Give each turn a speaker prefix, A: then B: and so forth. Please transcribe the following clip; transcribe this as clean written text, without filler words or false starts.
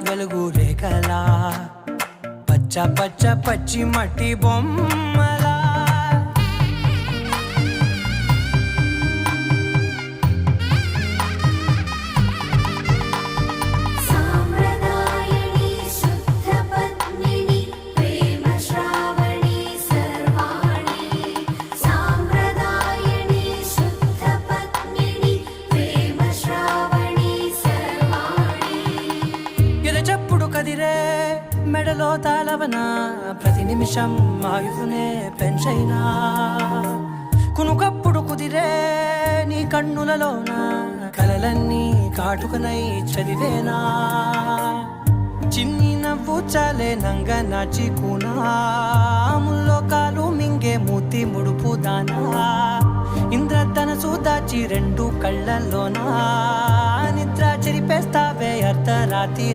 A: వెలుగు రేఖలా పచ్చ పచ్చ పచ్చి మట్టి బొమ్మలా కదిరే మెడలో తాళవన ప్రతి నిమిషం ఆయుధునే పెంచైనా కునుకప్పుడు కుదిరే నీ కన్నులలోన కలలన్నీ కాటుకనై చదివేనా చిన్ని నవ్వు చాలే నంగ నాచి కూనాముల్లో కాలు మింగే మూతి ముడుపు దానా ఇంద్రధనసు దాచి రెండు కళ్ళల్లోనా నిద్ర చెరిపేస్తావే అర్ధరాత్రి